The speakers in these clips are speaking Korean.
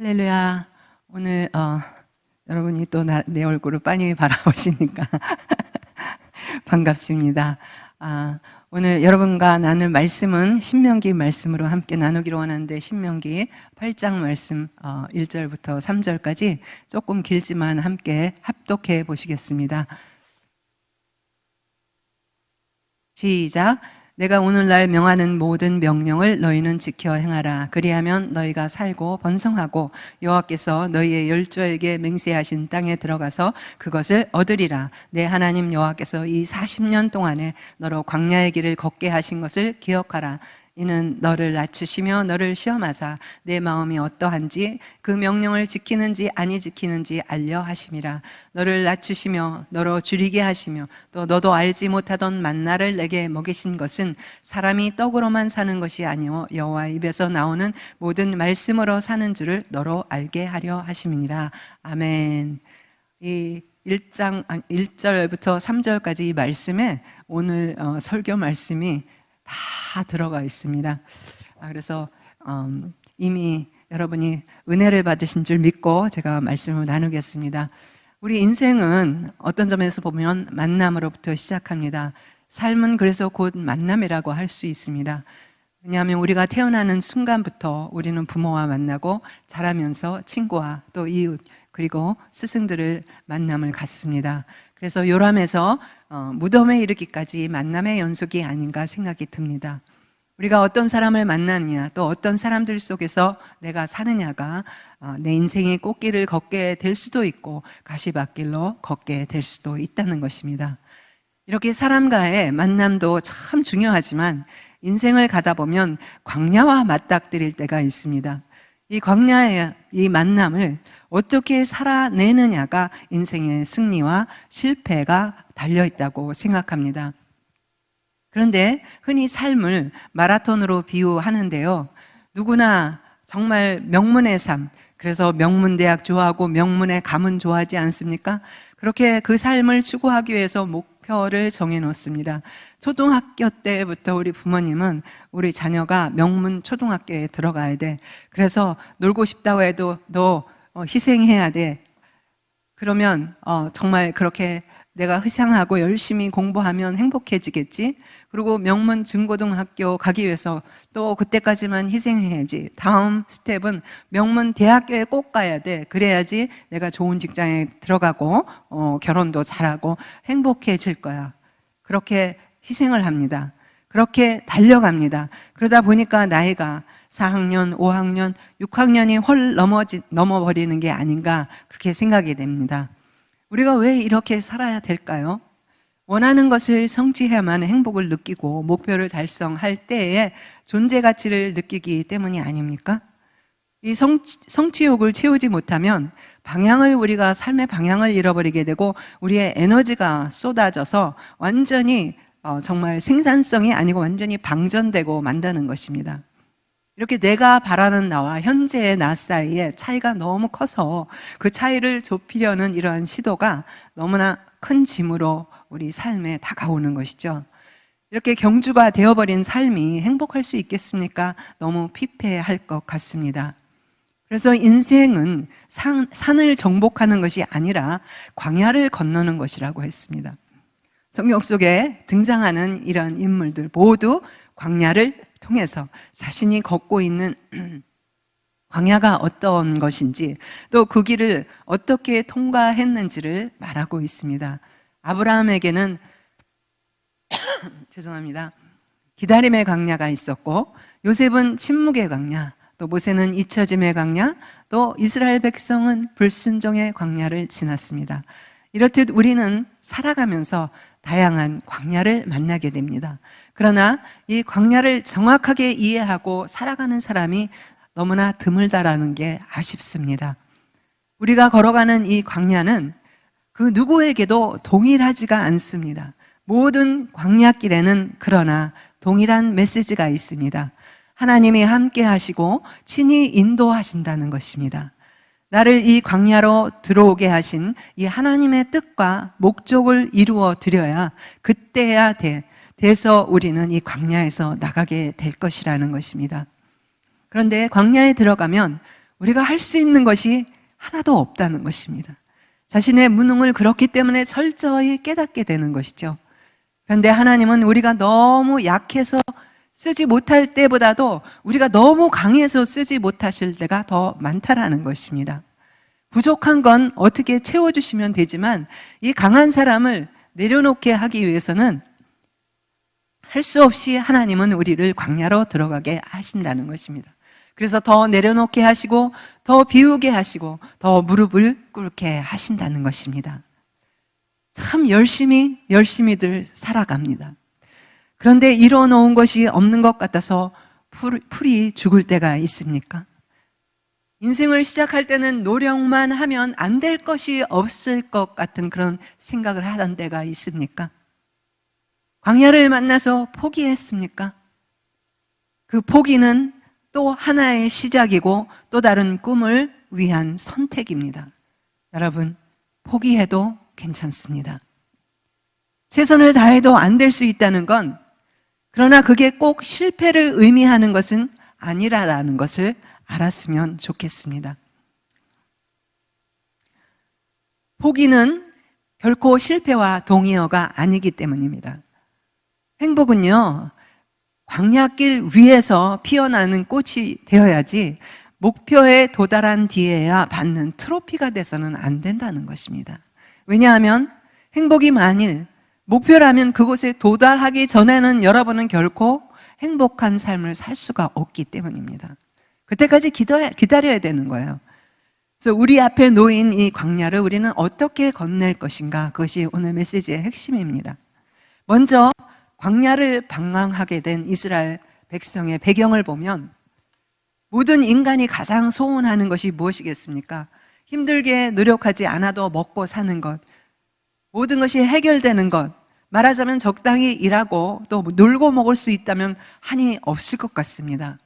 할렐루야. 오늘 여러분이 또 내 얼굴을 빤히 바라보시니까 반갑습니다. 오늘 여러분과 나눌 말씀은 신명기 말씀으로 함께 나누기로 하는데, 신명기 8장 말씀 1절부터 3절까지 조금 길지만 함께 합독해 보시겠습니다. 시작. 내가 오늘날 명하는 모든 명령을 너희는 지켜 행하라. 그리하면 너희가 살고 번성하고 여호와께서 너희의 열조에게 맹세하신 땅에 들어가서 그것을 얻으리라. 내 하나님 여호와께서 이 40년 동안에 너로 광야의 길을 걷게 하신 것을 기억하라. 이는 너를 낮추시며 너를 시험하사 내 마음이 어떠한지 그 명령을 지키는지 아니 지키는지 알려 하심이라. 너를 낮추시며 너로 줄이게 하시며 또 너도 알지 못하던 만나를 내게 먹이신 것은 사람이 떡으로만 사는 것이 아니오 여호와 입에서 나오는 모든 말씀으로 사는 줄을 너로 알게 하려 하심이니라. 아멘. 이 1절부터 3절까지 이 말씀에 오늘 설교 말씀이 다 들어가 있습니다. 그래서 이미 여러분이 은혜를 받으신 줄 믿고 제가 말씀을 나누겠습니다. 우리 인생은 어떤 점에서 보면 만남으로부터 시작합니다. 삶은 그래서 곧 만남이라고 할 수 있습니다. 왜냐하면 우리가 태어나는 순간부터 우리는 부모와 만나고 자라면서 친구와 또 이웃 그리고 스승들을 만남을 갖습니다. 그래서 요람에서 무덤에 이르기까지 만남의 연속이 아닌가 생각이 듭니다. 우리가 어떤 사람을 만나느냐, 또 어떤 사람들 속에서 내가 사느냐가 내 인생의 꽃길을 걷게 될 수도 있고 가시밭길로 걷게 될 수도 있다는 것입니다. 이렇게 사람과의 만남도 참 중요하지만 인생을 가다 보면 광야와 맞닥뜨릴 때가 있습니다. 이 광야의 이 만남을 어떻게 살아내느냐가 인생의 승리와 실패가 달려있다고 생각합니다. 그런데 흔히 삶을 마라톤으로 비유하는데요, 누구나 정말 명문의 삶, 그래서 명문대학 좋아하고 명문의 가문 좋아하지 않습니까? 그렇게 그 삶을 추구하기 위해서 목표를 정해놓습니다. 초등학교 때부터 우리 부모님은 우리 자녀가 명문 초등학교에 들어가야 돼. 그래서 놀고 싶다고 해도 너 희생해야 돼. 그러면 정말 그렇게 내가 희생하고 열심히 공부하면 행복해지겠지. 그리고 명문 중고등학교 가기 위해서 또 그때까지만 희생해야지. 다음 스텝은 명문 대학교에 꼭 가야 돼. 그래야지 내가 좋은 직장에 들어가고 결혼도 잘하고 행복해질 거야. 그렇게 희생을 합니다. 그렇게 달려갑니다. 그러다 보니까 나이가 4학년, 5학년, 6학년이 헐 넘어버리는 게 아닌가 그렇게 생각이 됩니다. 우리가 왜 이렇게 살아야 될까요? 원하는 것을 성취해야만 행복을 느끼고 목표를 달성할 때에 존재 가치를 느끼기 때문이 아닙니까? 이 성취욕을 채우지 못하면 우리가 삶의 방향을 잃어버리게 되고 우리의 에너지가 쏟아져서 완전히 정말 생산성이 아니고 완전히 방전되고 만다는 것입니다. 이렇게 내가 바라는 나와 현재의 나 사이에 차이가 너무 커서 그 차이를 좁히려는 이러한 시도가 너무나 큰 짐으로 우리 삶에 다가오는 것이죠. 이렇게 경주가 되어버린 삶이 행복할 수 있겠습니까? 너무 피폐할 것 같습니다. 그래서 인생은 산을 정복하는 것이 아니라 광야를 건너는 것이라고 했습니다. 성경 속에 등장하는 이런 인물들 모두 광야를 통해서 자신이 걷고 있는 광야가 어떤 것인지 또 그 길을 어떻게 통과했는지를 말하고 있습니다. 아브라함에게는 죄송합니다. 기다림의 광야가 있었고, 요셉은 침묵의 광야, 또 모세는 잊혀짐의 광야, 또 이스라엘 백성은 불순종의 광야를 지났습니다. 이렇듯 우리는 살아가면서 다양한 광야를 만나게 됩니다. 그러나 이 광야를 정확하게 이해하고 살아가는 사람이 너무나 드물다라는 게 아쉽습니다. 우리가 걸어가는 이 광야는 그 누구에게도 동일하지가 않습니다. 모든 광야길에는 그러나 동일한 메시지가 있습니다. 하나님이 함께 하시고 친히 인도하신다는 것입니다. 나를 이 광야로 들어오게 하신 이 하나님의 뜻과 목적을 이루어 드려야 그때야 돼서 우리는 이 광야에서 나가게 될 것이라는 것입니다. 그런데 광야에 들어가면 우리가 할 수 있는 것이 하나도 없다는 것입니다. 자신의 무능을 그렇기 때문에 철저히 깨닫게 되는 것이죠. 그런데 하나님은 우리가 너무 약해서 쓰지 못할 때보다도 우리가 너무 강해서 쓰지 못하실 때가 더 많다라는 것입니다. 부족한 건 어떻게 채워주시면 되지만 이 강한 사람을 내려놓게 하기 위해서는 할 수 없이 하나님은 우리를 광야로 들어가게 하신다는 것입니다. 그래서 더 내려놓게 하시고 더 비우게 하시고 더 무릎을 꿇게 하신다는 것입니다. 참 열심히들 살아갑니다. 그런데 이뤄놓은 것이 없는 것 같아서 풀이 죽을 때가 있습니까? 인생을 시작할 때는 노력만 하면 안 될 것이 없을 것 같은 그런 생각을 하던 때가 있습니까? 광야를 만나서 포기했습니까? 그 포기는 또 하나의 시작이고 또 다른 꿈을 위한 선택입니다. 여러분, 포기해도 괜찮습니다. 최선을 다해도 안 될 수 있다는 건, 그러나 그게 꼭 실패를 의미하는 것은 아니라는 것을 알았으면 좋겠습니다. 포기는 결코 실패와 동의어가 아니기 때문입니다. 행복은요, 광야길 위에서 피어나는 꽃이 되어야지 목표에 도달한 뒤에야 받는 트로피가 돼서는 안 된다는 것입니다. 왜냐하면 행복이 만일 목표라면 그곳에 도달하기 전에는 여러분은 결코 행복한 삶을 살 수가 없기 때문입니다. 그때까지 기다려야 되는 거예요. 그래서 우리 앞에 놓인 이 광야를 우리는 어떻게 건넬 것인가, 그것이 오늘 메시지의 핵심입니다. 먼저 광야를 방황하게 된 이스라엘 백성의 배경을 보면 모든 인간이 가장 소원하는 것이 무엇이겠습니까? 힘들게 노력하지 않아도 먹고 사는 것, 모든 것이 해결되는 것, 말하자면 적당히 일하고 또 놀고 먹을 수 있다면 한이 없을 것 같습니다.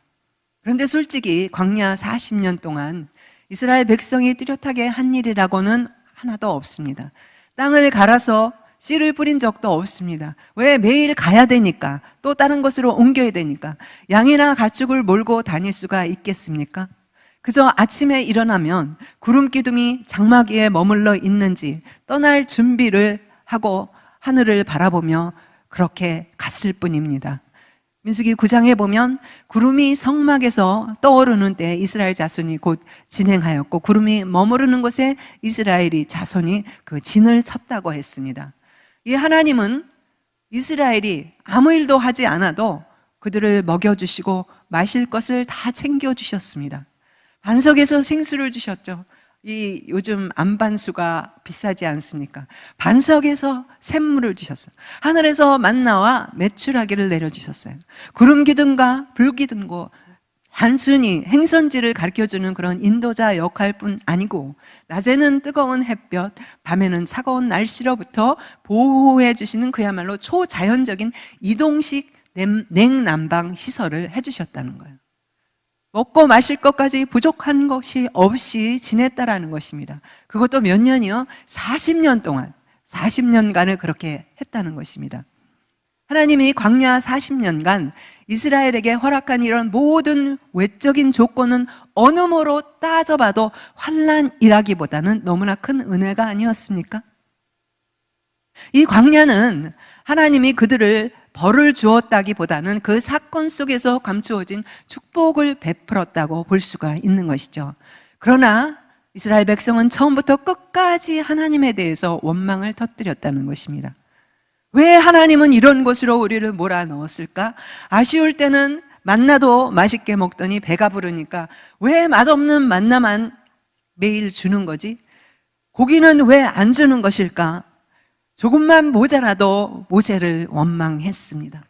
그런데 솔직히 광야 40년 동안 이스라엘 백성이 뚜렷하게 한 일이라고는 하나도 없습니다. 땅을 갈아서 씨를 뿌린 적도 없습니다. 왜? 매일 가야 되니까, 또 다른 곳으로 옮겨야 되니까. 양이나 가축을 몰고 다닐 수가 있겠습니까? 그저 아침에 일어나면 구름 기둥이 장막 위에 머물러 있는지 떠날 준비를 하고 하늘을 바라보며 그렇게 갔을 뿐입니다. 민수기 9장에 보면 구름이 성막에서 떠오르는 때 이스라엘 자손이 곧 진행하였고, 구름이 머무르는 곳에 이스라엘이 자손이 그 진을 쳤다고 했습니다. 이 하나님은 이스라엘이 아무 일도 하지 않아도 그들을 먹여주시고 마실 것을 다 챙겨주셨습니다. 반석에서 생수를 주셨죠. 이 요즘 안반수가 비싸지 않습니까? 반석에서 샘물을 주셨어요. 하늘에서 만나와 메추라기를 내려주셨어요. 구름 기둥과 불 기둥과 단순히 행선지를 가르쳐주는 그런 인도자 역할뿐 아니고, 낮에는 뜨거운 햇볕, 밤에는 차가운 날씨로부터 보호해 주시는 그야말로 초자연적인 이동식 냉난방 시설을 해주셨다는 거예요. 먹고 마실 것까지 부족한 것이 없이 지냈다라는 것입니다. 그것도 몇 년이요? 40년 동안, 40년간을 그렇게 했다는 것입니다. 하나님이 광야 40년간 이스라엘에게 허락한 이런 모든 외적인 조건은 어느 모로 따져봐도 환난이라기보다는 너무나 큰 은혜가 아니었습니까? 이 광야는 하나님이 그들을 벌을 주었다기보다는 그 사건 속에서 감추어진 축복을 베풀었다고 볼 수가 있는 것이죠. 그러나 이스라엘 백성은 처음부터 끝까지 하나님에 대해서 원망을 터뜨렸다는 것입니다. 왜 하나님은 이런 곳으로 우리를 몰아넣었을까? 아쉬울 때는 만나도 맛있게 먹더니 배가 부르니까 왜 맛없는 만나만 매일 주는 거지? 고기는 왜 안 주는 것일까? 조금만 모자라도 모세를 원망했습니다.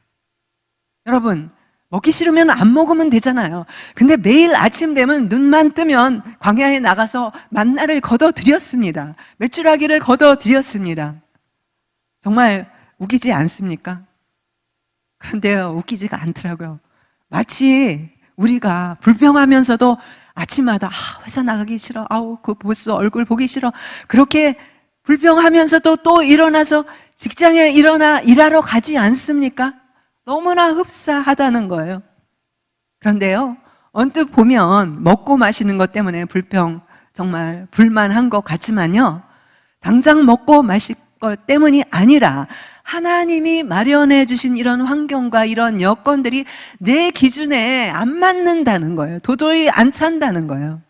여러분, 먹기 싫으면 안 먹으면 되잖아요. 근데 매일 아침 되면 눈만 뜨면 광야에 나가서 만나를 거둬들였습니다. 메추라기를 거둬들였습니다. 정말 웃기지 않습니까? 그런데요, 웃기지가 않더라고요. 마치 우리가 불평하면서도 아침마다 회사 나가기 싫어, 그 보스 얼굴 보기 싫어, 그렇게 불평하면서도 또 일어나서 직장에 일하러 가지 않습니까? 너무나 흡사하다는 거예요. 그런데요, 언뜻 보면 먹고 마시는 것 때문에 정말 불만한 것 같지만요, 당장 먹고 마실 것 때문이 아니라 하나님이 마련해 주신 이런 환경과 이런 여건들이 내 기준에 안 맞는다는 거예요. 도저히 안 찬다는 거예요.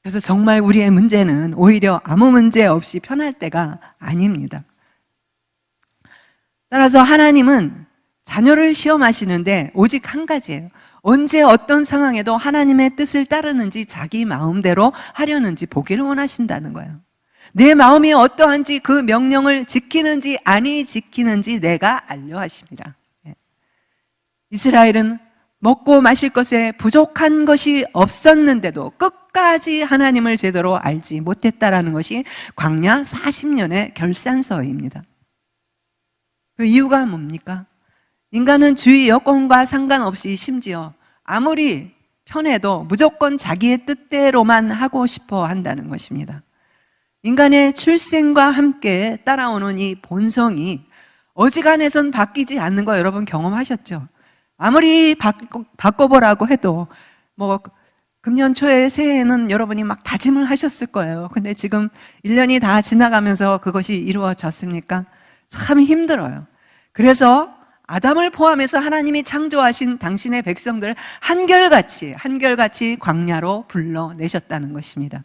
그래서 정말 우리의 문제는 오히려 아무 문제 없이 편할 때가 아닙니다. 따라서 하나님은 자녀를 시험하시는데 오직 한 가지예요. 언제 어떤 상황에도 하나님의 뜻을 따르는지 자기 마음대로 하려는지 보기를 원하신다는 거예요. 내 마음이 어떠한지 그 명령을 지키는지 아니 지키는지 내가 알려 하십니다. 이스라엘은 먹고 마실 것에 부족한 것이 없었는데도 끝까지 하나님을 제대로 알지 못했다라는 것이 광야 40년의 결산서입니다. 그 이유가 뭡니까? 인간은 주위 여건과 상관없이 심지어 아무리 편해도 무조건 자기의 뜻대로만 하고 싶어 한다는 것입니다. 인간의 출생과 함께 따라오는 이 본성이 어지간해선 바뀌지 않는 거 여러분 경험하셨죠? 아무리 바꿔보라고 해도 금년 초에 새해에는 여러분이 막 다짐을 하셨을 거예요. 근데 지금 1년이 다 지나가면서 그것이 이루어졌습니까? 참 힘들어요. 그래서 아담을 포함해서 하나님이 창조하신 당신의 백성들을 한결같이 광야로 불러내셨다는 것입니다.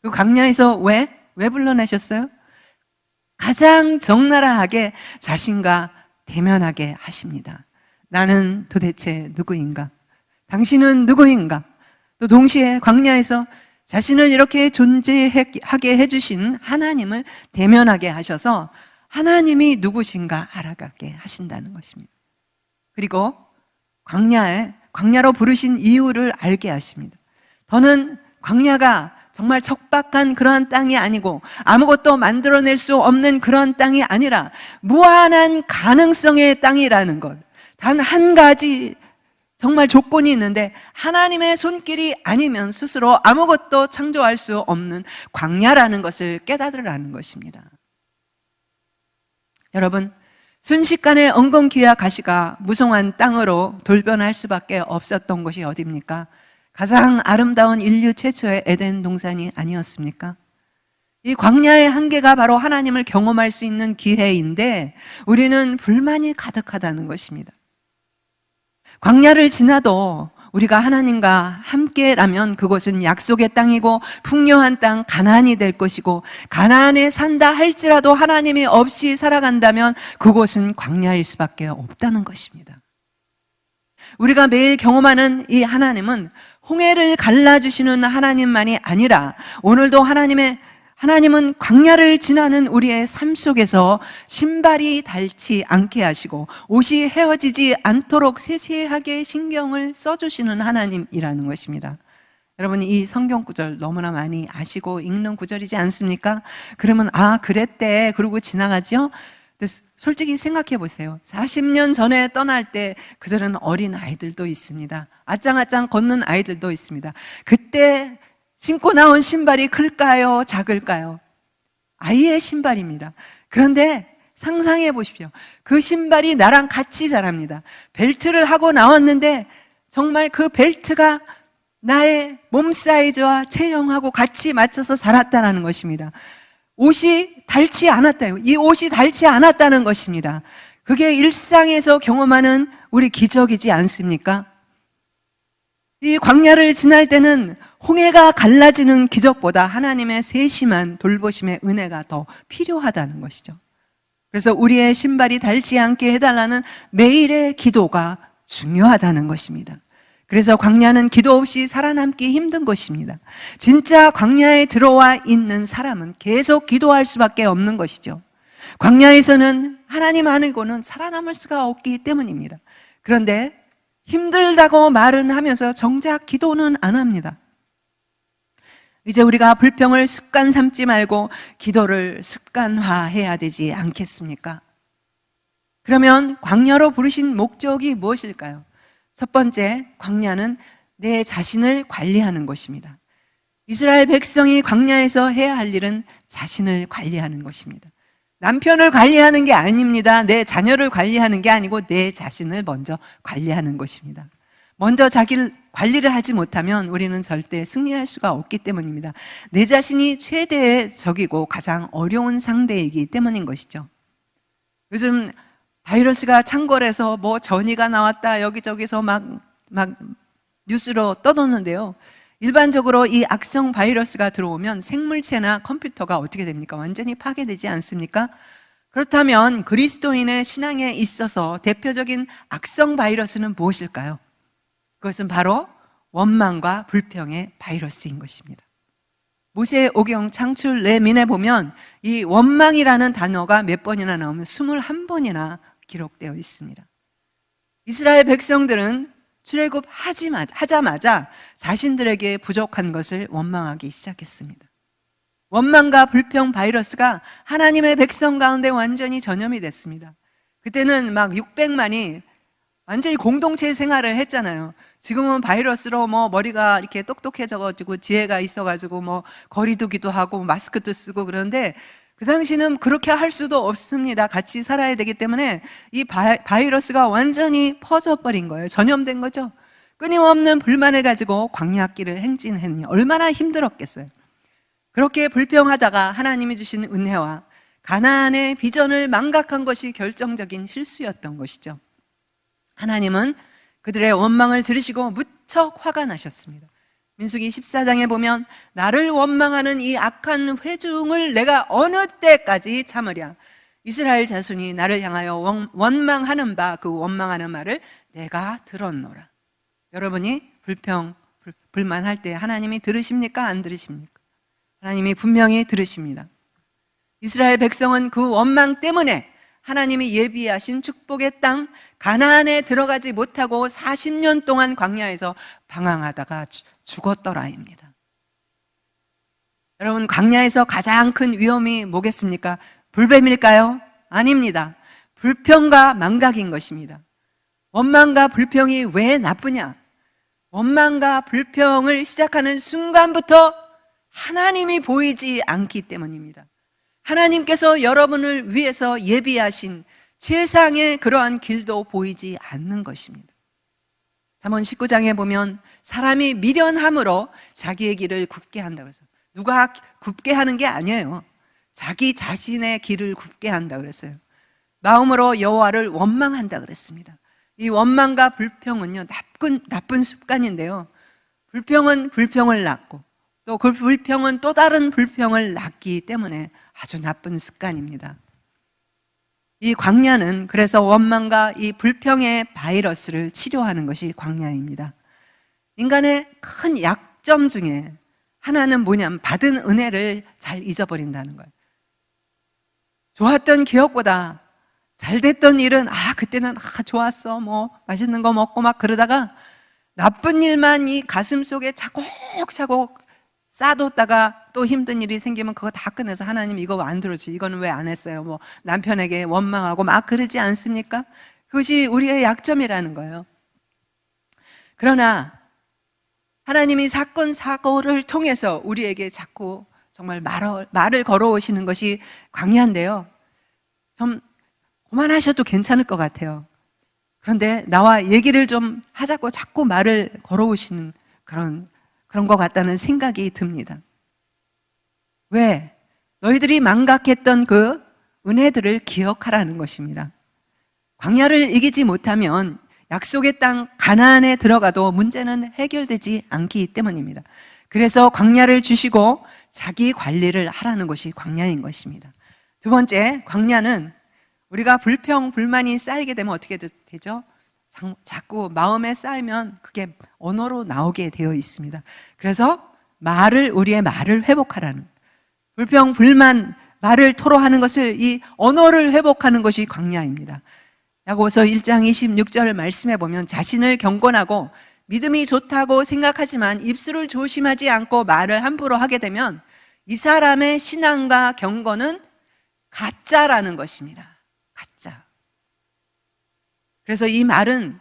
그 광야에서 왜 불러내셨어요? 가장 적나라하게 자신과 대면하게 하십니다. 나는 도대체 누구인가? 당신은 누구인가? 또 동시에 광야에서 자신을 이렇게 존재하게 해주신 하나님을 대면하게 하셔서 하나님이 누구신가 알아가게 하신다는 것입니다. 그리고 광야로 부르신 이유를 알게 하십니다. 더는 광야가 정말 척박한 그러한 땅이 아니고 아무것도 만들어낼 수 없는 그러한 땅이 아니라 무한한 가능성의 땅이라는 것. 단 한 가지 정말 조건이 있는데 하나님의 손길이 아니면 스스로 아무것도 창조할 수 없는 광야라는 것을 깨달으라는 것입니다. 여러분, 순식간에 엉겅퀴와 가시가 무성한 땅으로 돌변할 수밖에 없었던 곳이 어디입니까? 가장 아름다운 인류 최초의 에덴 동산이 아니었습니까? 이 광야의 한계가 바로 하나님을 경험할 수 있는 기회인데 우리는 불만이 가득하다는 것입니다. 광야를 지나도 우리가 하나님과 함께라면 그곳은 약속의 땅이고 풍요한 땅 가나안이 될 것이고, 가나안에 산다 할지라도 하나님이 없이 살아간다면 그곳은 광야일 수밖에 없다는 것입니다. 우리가 매일 경험하는 이 하나님은 홍해를 갈라주시는 하나님만이 아니라 오늘도 하나님은 광야를 지나는 우리의 삶 속에서 신발이 닳지 않게 하시고 옷이 헤어지지 않도록 세세하게 신경을 써주시는 하나님이라는 것입니다. 여러분, 이 성경 구절 너무나 많이 아시고 읽는 구절이지 않습니까? 그러면 그랬대 그러고 지나가죠? 솔직히 생각해 보세요. 40년 전에 떠날 때 그들은 어린 아이들도 있습니다. 아짱아짱 걷는 아이들도 있습니다. 그때 신고 나온 신발이 클까요? 작을까요? 아이의 신발입니다. 그런데 상상해 보십시오. 그 신발이 나랑 같이 자랍니다. 벨트를 하고 나왔는데 정말 그 벨트가 나의 몸 사이즈와 체형하고 같이 맞춰서 자랐다는 것입니다. 옷이 닳지 않았다요. 이 옷이 닳지 않았다는 것입니다. 그게 일상에서 경험하는 우리 기적이지 않습니까? 이 광야를 지날 때는 홍해가 갈라지는 기적보다 하나님의 세심한 돌보심의 은혜가 더 필요하다는 것이죠. 그래서 우리의 신발이 닳지 않게 해달라는 매일의 기도가 중요하다는 것입니다. 그래서 광야는 기도 없이 살아남기 힘든 것입니다. 진짜 광야에 들어와 있는 사람은 계속 기도할 수밖에 없는 것이죠. 광야에서는 하나님 아니고는 살아남을 수가 없기 때문입니다. 그런데 힘들다고 말은 하면서 정작 기도는 안 합니다. 이제 우리가 불평을 습관 삼지 말고 기도를 습관화해야 되지 않겠습니까? 그러면 광야로 부르신 목적이 무엇일까요? 첫 번째, 광야는 내 자신을 관리하는 것입니다. 이스라엘 백성이 광야에서 해야 할 일은 자신을 관리하는 것입니다. 남편을 관리하는 게 아닙니다. 내 자녀를 관리하는 게 아니고 내 자신을 먼저 관리하는 것입니다. 먼저 자기를 관리를 하지 못하면 우리는 절대 승리할 수가 없기 때문입니다. 내 자신이 최대의 적이고 가장 어려운 상대이기 때문인 것이죠. 요즘 바이러스가 창궐해서 뭐 전이가 나왔다 여기저기서 막 뉴스로 떠도는데요. 일반적으로 이 악성 바이러스가 들어오면 생물체나 컴퓨터가 어떻게 됩니까? 완전히 파괴되지 않습니까? 그렇다면 그리스도인의 신앙에 있어서 대표적인 악성 바이러스는 무엇일까요? 그것은 바로 원망과 불평의 바이러스인 것입니다. 모세오경 창출 내민에 보면 이 원망이라는 단어가 몇 번이나 나오면 21번이나 기록되어 있습니다. 이스라엘 백성들은 출애굽하자마자 자신들에게 부족한 것을 원망하기 시작했습니다. 원망과 불평 바이러스가 하나님의 백성 가운데 완전히 전염이 됐습니다. 그때는 막 600만이 완전히 공동체 생활을 했잖아요. 지금은 바이러스로 뭐 머리가 이렇게 똑똑해져가지고 지혜가 있어가지고 뭐 거리두기도 하고 마스크도 쓰고 그러는데 그 당시는 그렇게 할 수도 없습니다. 같이 살아야 되기 때문에 이 바이러스가 완전히 퍼져버린 거예요. 전염된 거죠. 끊임없는 불만을 가지고 광야길을 행진했니 얼마나 힘들었겠어요. 그렇게 불평하다가 하나님이 주신 은혜와 가나안의 비전을 망각한 것이 결정적인 실수였던 것이죠. 하나님은 그들의 원망을 들으시고 무척 화가 나셨습니다. 민수기 14장에 보면 나를 원망하는 이 악한 회중을 내가 어느 때까지 참으랴. 이스라엘 자손이 나를 향하여 원망하는 바 그 원망하는 말을 내가 들었노라. 여러분이 불만할 때 하나님이 들으십니까? 안 들으십니까? 하나님이 분명히 들으십니다. 이스라엘 백성은 그 원망 때문에 하나님이 예비하신 축복의 땅 가나안에 들어가지 못하고 40년 동안 광야에서 방황하다가 죽었더라입니다. 여러분, 광야에서 가장 큰 위험이 뭐겠습니까? 불뱀일까요? 아닙니다. 불평과 망각인 것입니다. 원망과 불평이 왜 나쁘냐? 원망과 불평을 시작하는 순간부터 하나님이 보이지 않기 때문입니다. 하나님께서 여러분을 위해서 예비하신 세상의 그러한 길도 보이지 않는 것입니다. 잠언 19장에 보면 사람이 미련함으로 자기의 길을 굽게 한다고 해서 누가 굽게 하는 게 아니에요. 자기 자신의 길을 굽게 한다 그랬어요. 마음으로 여호와를 원망한다 그랬습니다. 이 원망과 불평은요 나쁜 습관인데요. 불평은 불평을 낳고 또 그 불평은 또 다른 불평을 낳기 때문에 아주 나쁜 습관입니다. 이 광야는 그래서 원망과 이 불평의 바이러스를 치료하는 것이 광야입니다. 인간의 큰 약점 중에 하나는 뭐냐면 받은 은혜를 잘 잊어버린다는 거예요. 좋았던 기억보다 잘 됐던 일은 그때는 좋았어 뭐 맛있는 거 먹고 막 그러다가 나쁜 일만 이 가슴 속에 차곡차곡 쌓아뒀다가 또 힘든 일이 생기면 그거 다 꺼내서 하나님 이거 안 들어주지 이거는 왜 안 했어요 뭐 남편에게 원망하고 막 그러지 않습니까? 그것이 우리의 약점이라는 거예요. 그러나 하나님이 사건 사고를 통해서 우리에게 자꾸 정말 말을 걸어오시는 것이 광야인데요. 좀 그만하셔도 괜찮을 것 같아요. 그런데 나와 얘기를 좀 하자고 자꾸 말을 걸어오시는 그런 것 같다는 생각이 듭니다. 왜? 너희들이 망각했던 그 은혜들을 기억하라는 것입니다. 광야를 이기지 못하면 약속의 땅 가나안에 들어가도 문제는 해결되지 않기 때문입니다. 그래서 광야를 주시고 자기 관리를 하라는 것이 광야인 것입니다. 두 번째, 광야는 우리가 불평, 불만이 쌓이게 되면 어떻게 되죠? 자꾸 마음에 쌓이면 그게 언어로 나오게 되어 있습니다. 그래서 우리의 말을 회복하라는, 불평, 불만, 말을 토로하는 것을 이 언어를 회복하는 것이 광야입니다. 야고보서 1장 26절 말씀해 보면 자신을 경건하고 믿음이 좋다고 생각하지만 입술을 조심하지 않고 말을 함부로 하게 되면 이 사람의 신앙과 경건은 가짜라는 것입니다. 가짜. 그래서 이 말은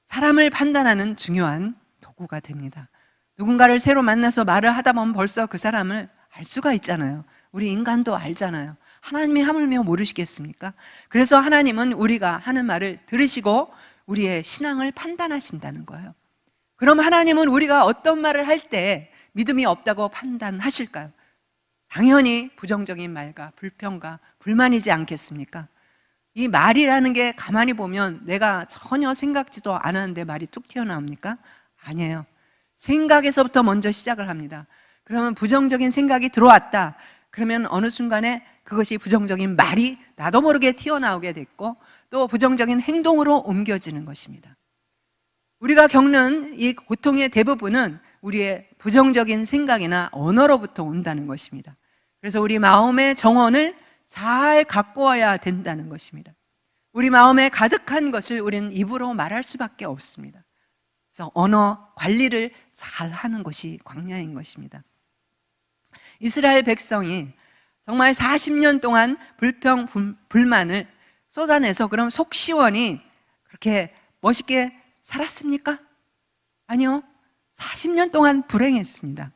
사람을 판단하는 중요한 도구가 됩니다. 누군가를 새로 만나서 말을 하다 보면 벌써 그 사람을 알 수가 있잖아요. 우리 인간도 알잖아요. 하나님이 하물며 모르시겠습니까? 그래서 하나님은 우리가 하는 말을 들으시고 우리의 신앙을 판단하신다는 거예요. 그럼 하나님은 우리가 어떤 말을 할 때 믿음이 없다고 판단하실까요? 당연히 부정적인 말과 불평과 불만이지 않겠습니까? 이 말이라는 게 가만히 보면 내가 전혀 생각지도 않았는데 말이 툭 튀어나옵니까? 아니에요. 생각에서부터 먼저 시작을 합니다. 그러면 부정적인 생각이 들어왔다. 그러면 어느 순간에 그것이 부정적인 말이 나도 모르게 튀어나오게 됐고 또 부정적인 행동으로 옮겨지는 것입니다. 우리가 겪는 이 고통의 대부분은 우리의 부정적인 생각이나 언어로부터 온다는 것입니다. 그래서 우리 마음의 정원을 잘 가꾸어야 된다는 것입니다. 우리 마음에 가득한 것을 우리는 입으로 말할 수밖에 없습니다. 그래서 언어 관리를 잘 하는 것이 광야인 것입니다. 이스라엘 백성이 정말 40년 동안 불평, 불만을 쏟아내서 그럼 속 시원히 그렇게 멋있게 살았습니까? 아니요. 40년 동안 불행했습니다.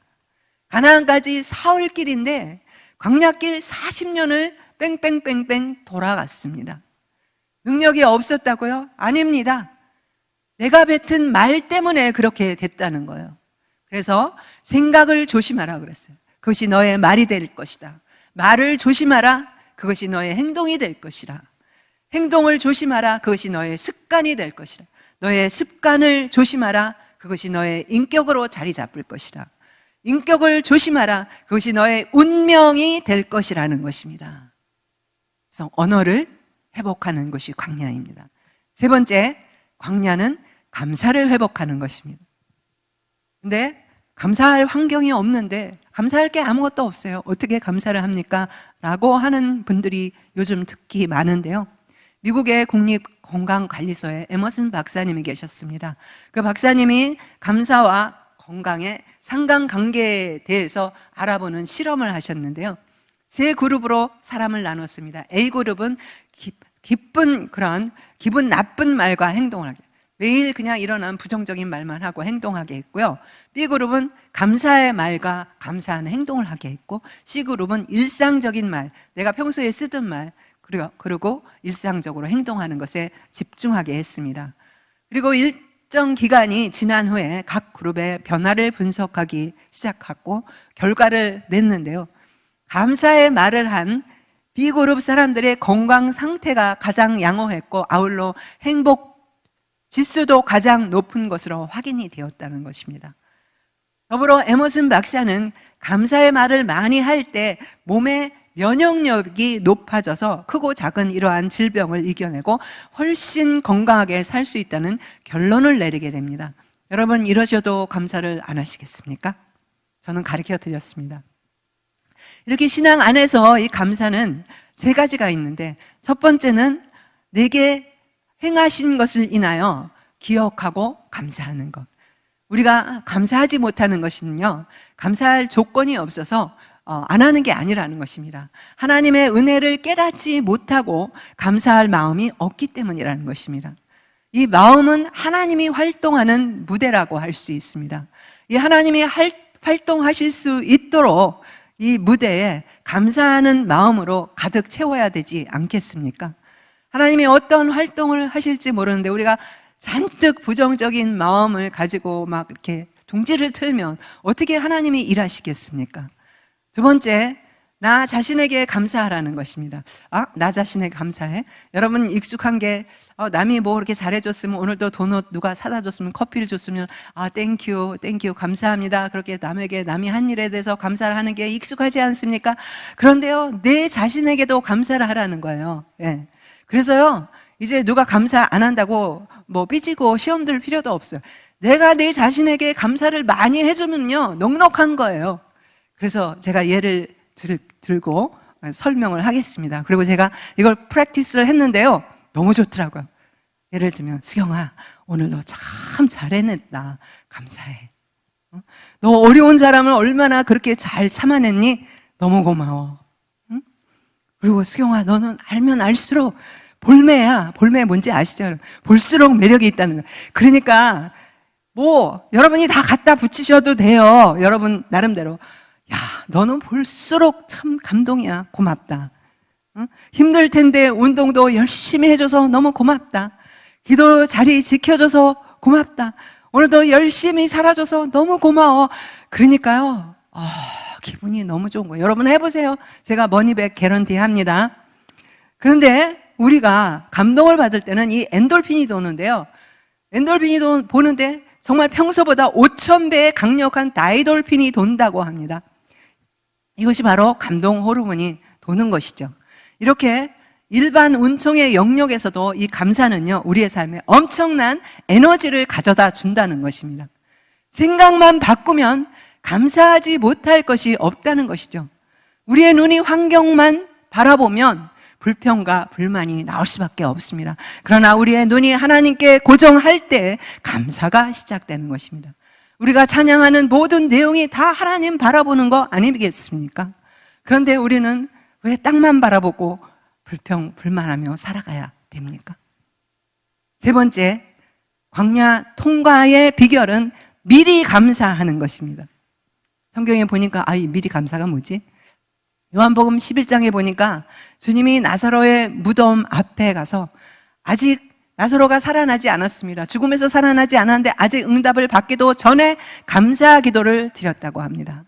가나안까지 사흘길인데 광야길 40년을 뺑뺑뺑뺑 돌아갔습니다. 능력이 없었다고요? 아닙니다. 내가 뱉은 말 때문에 그렇게 됐다는 거예요. 그래서 생각을 조심하라 그랬어요. 그것이 너의 말이 될 것이다. 말을 조심하라. 그것이 너의 행동이 될 것이라. 행동을 조심하라. 그것이 너의 습관이 될 것이라. 너의 습관을 조심하라. 그것이 너의 인격으로 자리 잡을 것이라. 인격을 조심하라. 그것이 너의 운명이 될 것이라는 것입니다. 그래서 언어를 회복하는 것이 광야입니다. 세 번째, 광야는 감사를 회복하는 것입니다. 근데 감사할 환경이 없는데 감사할 게 아무것도 없어요. 어떻게 감사를 합니까? 라고 하는 분들이 요즘 특히 많은데요. 미국의 국립건강관리소에 에머슨 박사님이 계셨습니다. 그 박사님이 감사와 건강의 상관관계에 대해서 알아보는 실험을 하셨는데요. 세 그룹으로 사람을 나눴습니다. A그룹은 기쁜 그런 기분 나쁜 말과 행동을 하게, 매일 그냥 일어난 부정적인 말만 하고 행동하게 했고요. B그룹은 감사의 말과 감사하는 행동을 하게 했고, C그룹은 일상적인 말, 내가 평소에 쓰던 말, 그리고 일상적으로 행동하는 것에 집중하게 했습니다. 그리고 일정 기간이 지난 후에 각 그룹의 변화를 분석하기 시작하고 결과를 냈는데요. 감사의 말을 한 B그룹 사람들의 건강 상태가 가장 양호했고 아울러 행복 지수도 가장 높은 것으로 확인이 되었다는 것입니다. 더불어 에머슨 박사는 감사의 말을 많이 할 때 몸의 면역력이 높아져서 크고 작은 이러한 질병을 이겨내고 훨씬 건강하게 살 수 있다는 결론을 내리게 됩니다. 여러분, 이러셔도 감사를 안 하시겠습니까? 저는 가르쳐 드렸습니다. 이렇게 신앙 안에서 이 감사는 세 가지가 있는데, 첫 번째는 내게 행하신 것을 인하여 기억하고 감사하는 것. 우리가 감사하지 못하는 것은요, 감사할 조건이 없어서 안 하는 게 아니라는 것입니다. 하나님의 은혜를 깨닫지 못하고 감사할 마음이 없기 때문이라는 것입니다. 이 마음은 하나님이 활동하는 무대라고 할 수 있습니다. 이 하나님이 활동하실 수 있도록 이 무대에 감사하는 마음으로 가득 채워야 되지 않겠습니까? 하나님이 어떤 활동을 하실지 모르는데 우리가 잔뜩 부정적인 마음을 가지고 막 이렇게 둥지를 틀면 어떻게 하나님이 일하시겠습니까? 두 번째, 나 자신에게 감사하라는 것입니다. 나 자신에게 감사해? 여러분 익숙한 게 남이 뭐 이렇게 잘해줬으면, 오늘도 도넛 누가 사다 줬으면, 커피를 줬으면 땡큐 감사합니다. 그렇게 남이 한 일에 대해서 감사를 하는 게 익숙하지 않습니까? 그런데요, 내 자신에게도 감사를 하라는 거예요. 예. 그래서요, 이제 누가 감사 안 한다고 뭐 삐지고 시험 들 필요도 없어요. 내가 내 자신에게 감사를 많이 해주면요, 넉넉한 거예요. 그래서 제가 예를 들고 설명을 하겠습니다. 그리고 제가 이걸 프랙티스를 했는데요, 너무 좋더라고요. 예를 들면, 수경아, 오늘 너 참 잘해냈다. 감사해. 너 어려운 사람을 얼마나 그렇게 잘 참아냈니? 너무 고마워. 그리고 수경아, 너는 알면 알수록 볼매야. 볼매 뭔지 아시죠? 볼수록 매력이 있다는 거예요. 그러니까 뭐 여러분이 다 갖다 붙이셔도 돼요. 여러분 나름대로. 야, 너는 볼수록 참 감동이야. 고맙다. 힘들 텐데 운동도 열심히 해줘서 너무 고맙다. 기도 자리 지켜줘서 고맙다. 오늘도 열심히 살아줘서 너무 고마워. 그러니까요, 기분이 너무 좋은 거예요. 여러분 해보세요. 제가 머니백 개런티 합니다. 그런데 우리가 감동을 받을 때는 이 엔돌핀이 도는데요. 엔돌핀이 보는데 정말 평소보다 5,000배의 강력한 다이돌핀이 돈다고 합니다. 이것이 바로 감동 호르몬이 도는 것이죠. 이렇게 일반 운총의 영역에서도 이 감사는요, 우리의 삶에 엄청난 에너지를 가져다 준다는 것입니다. 생각만 바꾸면 감사하지 못할 것이 없다는 것이죠. 우리의 눈이 환경만 바라보면 불평과 불만이 나올 수밖에 없습니다. 그러나 우리의 눈이 하나님께 고정할 때 감사가 시작되는 것입니다. 우리가 찬양하는 모든 내용이 다 하나님 바라보는 거 아니겠습니까? 그런데 우리는 왜 땅만 바라보고 불평, 불만하며 살아가야 됩니까? 세 번째, 광야 통과의 비결은 미리 감사하는 것입니다. 성경에 보니까 이 미리 감사가 뭐지? 요한복음 11장에 보니까 주님이 나사로의 무덤 앞에 가서 아직 나사로가 살아나지 않았습니다. 죽음에서 살아나지 않았는데 아직 응답을 받기도 전에 감사 기도를 드렸다고 합니다.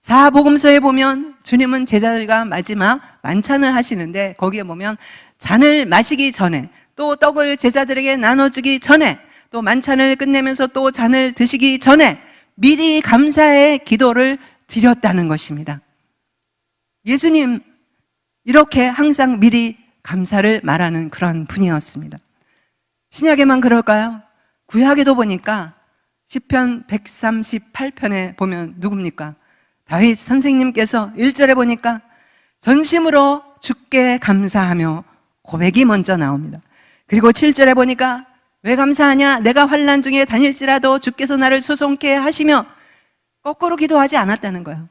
사복음서에 보면 주님은 제자들과 마지막 만찬을 하시는데 거기에 보면 잔을 마시기 전에 또 떡을 제자들에게 나눠주기 전에 또 만찬을 끝내면서 또 잔을 드시기 전에 미리 감사의 기도를 드렸다는 것입니다. 예수님 이렇게 항상 미리 감사를 말하는 그런 분이었습니다. 신약에만 그럴까요? 구약에도 보니까 시편 138편에 보면 누굽니까? 다윗 선생님께서 1절에 보니까 전심으로 주께 감사하며 고백이 먼저 나옵니다. 그리고 7절에 보니까 왜 감사하냐? 내가 환난 중에 다닐지라도 주께서 나를 소송케 하시며 거꾸로 기도하지 않았다는 거예요.